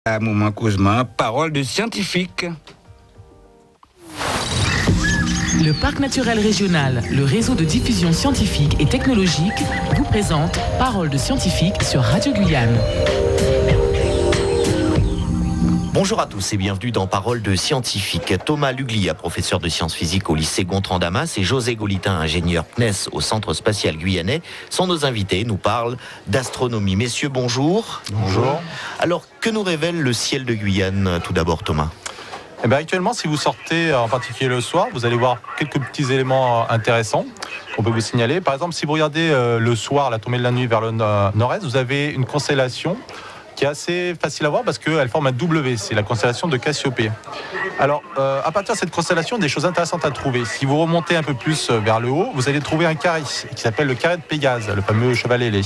À Moment Cousmin, parole de scientifique. Le Parc naturel régional, le réseau de diffusion scientifique et technologique, vous présente Parole de scientifique sur Radio Guyane. Bonjour à tous et bienvenue dans Parole de scientifique. Thomas Luglia, professeur de sciences physiques au lycée Gontran-Damas, et José Golitin, ingénieur CNES au Centre spatial guyanais, sont nos invités, nous parlent d'astronomie. Messieurs, bonjour. Bonjour. Alors, que nous révèle le ciel de Guyane, tout d'abord, Thomas ? Actuellement, si vous sortez en particulier le soir, vous allez voir quelques petits éléments intéressants qu'on peut vous signaler. Par exemple, si vous regardez le soir, la tombée de la nuit vers le nord-est, vous avez une constellation qui est assez facile à voir parce qu'elle forme un W, c'est la constellation de Cassiopée. Alors, à partir de cette constellation, des choses intéressantes à trouver. Si vous remontez un peu plus vers le haut, vous allez trouver un carré qui s'appelle le carré de Pégase, le fameux cheval ailé.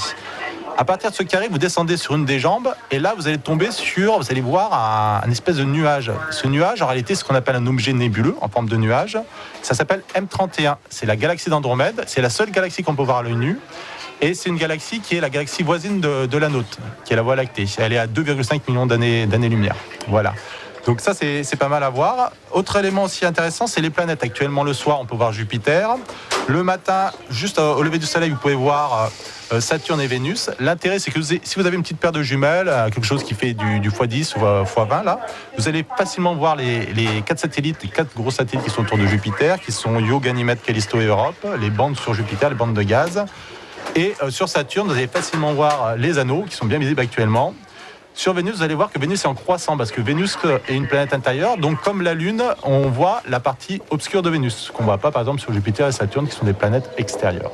À partir de ce carré, vous descendez sur une des jambes et là, vous allez tomber sur, vous allez voir un espèce de nuage. Ce nuage, en réalité, c'est ce qu'on appelle un objet nébuleux en forme de nuage. Ça s'appelle M31. C'est la galaxie d'Andromède. C'est la seule galaxie qu'on peut voir à l'œil nu. Et c'est une galaxie qui est la galaxie voisine de la nôtre, qui est la Voie lactée. Elle est à 2,5 millions d'années-lumière. Voilà. Donc ça, c'est pas mal à voir. Autre élément aussi intéressant, c'est les planètes. Actuellement, le soir, on peut voir Jupiter. Le matin, juste au lever du soleil, vous pouvez voir Saturne et Vénus. L'intérêt, c'est que si vous avez une petite paire de jumelles, quelque chose qui fait du x10 ou x20, là, vous allez facilement voir les 4 satellites, les 4 gros satellites qui sont autour de Jupiter, qui sont Io, Ganymède, Callisto et Europe, les bandes sur Jupiter, les bandes de gaz. Et sur Saturne, vous allez facilement voir les anneaux qui sont bien visibles actuellement. Sur Vénus, vous allez voir que Vénus est en croissant parce que Vénus est une planète intérieure. Donc, comme la Lune, on voit la partie obscure de Vénus, qu'on ne voit pas, par exemple, sur Jupiter et Saturne, qui sont des planètes extérieures.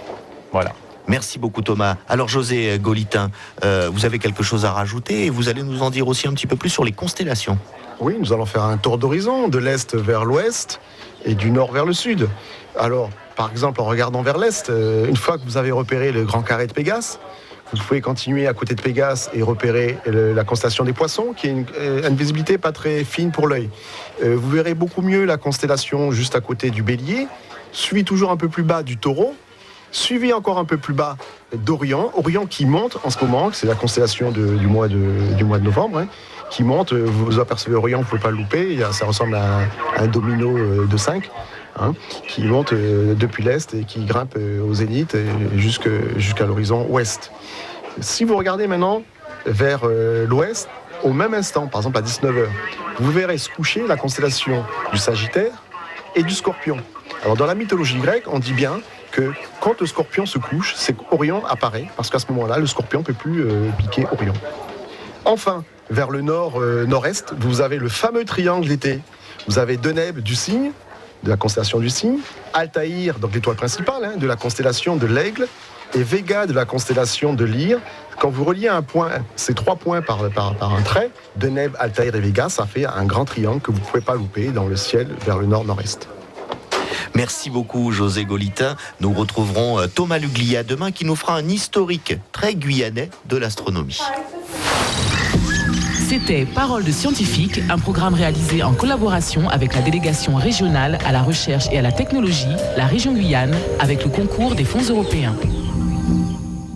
Voilà. Merci beaucoup, Thomas. Alors, José Golitin, vous avez quelque chose à rajouter et vous allez nous en dire aussi un petit peu plus sur les constellations. Oui, nous allons faire un tour d'horizon, de l'est vers l'ouest et du nord vers le sud. Alors, par exemple, en regardant vers l'est, une fois que vous avez repéré le grand carré de Pégase, vous pouvez continuer à côté de Pégase et repérer la constellation des Poissons, qui a une visibilité pas très fine pour l'œil. Vous verrez beaucoup mieux la constellation juste à côté du Bélier, suivi toujours un peu plus bas du Taureau, suivi encore un peu plus bas d'Orion, Orion qui monte en ce moment, c'est la constellation du mois de novembre, hein, qui monte. Vous apercevez Orion, vous ne pouvez pas le louper, ça ressemble à un domino de 5. Qui monte depuis l'est et qui grimpe au zénith jusqu'à l'horizon ouest. Si vous regardez maintenant vers l'ouest, au même instant, par exemple à 19h, vous verrez se coucher la constellation du Sagittaire et du Scorpion. Alors dans la mythologie grecque, on dit bien que quand le Scorpion se couche, c'est qu'Orion apparaît, parce qu'à ce moment-là, le Scorpion ne peut plus piquer Orion. Enfin, vers le nord-est, vous avez le fameux triangle d'été. Vous avez Deneb du Cygne, de la constellation du Cygne, Altaïr, donc l'étoile principale, de la constellation de l'Aigle, et Vega de la constellation de Lyre. Quand vous reliez un point, ces 3 points par un trait, Deneb, Altaïr et Vega, ça fait un grand triangle que vous ne pouvez pas louper dans le ciel vers le nord-nord-est. Merci beaucoup, José Golitin. Nous retrouverons Thomas Luglia demain qui nous fera un historique très guyanais de l'astronomie. C'était Parole de scientifique, un programme réalisé en collaboration avec la délégation régionale à la recherche et à la technologie, la région Guyane, avec le concours des fonds européens.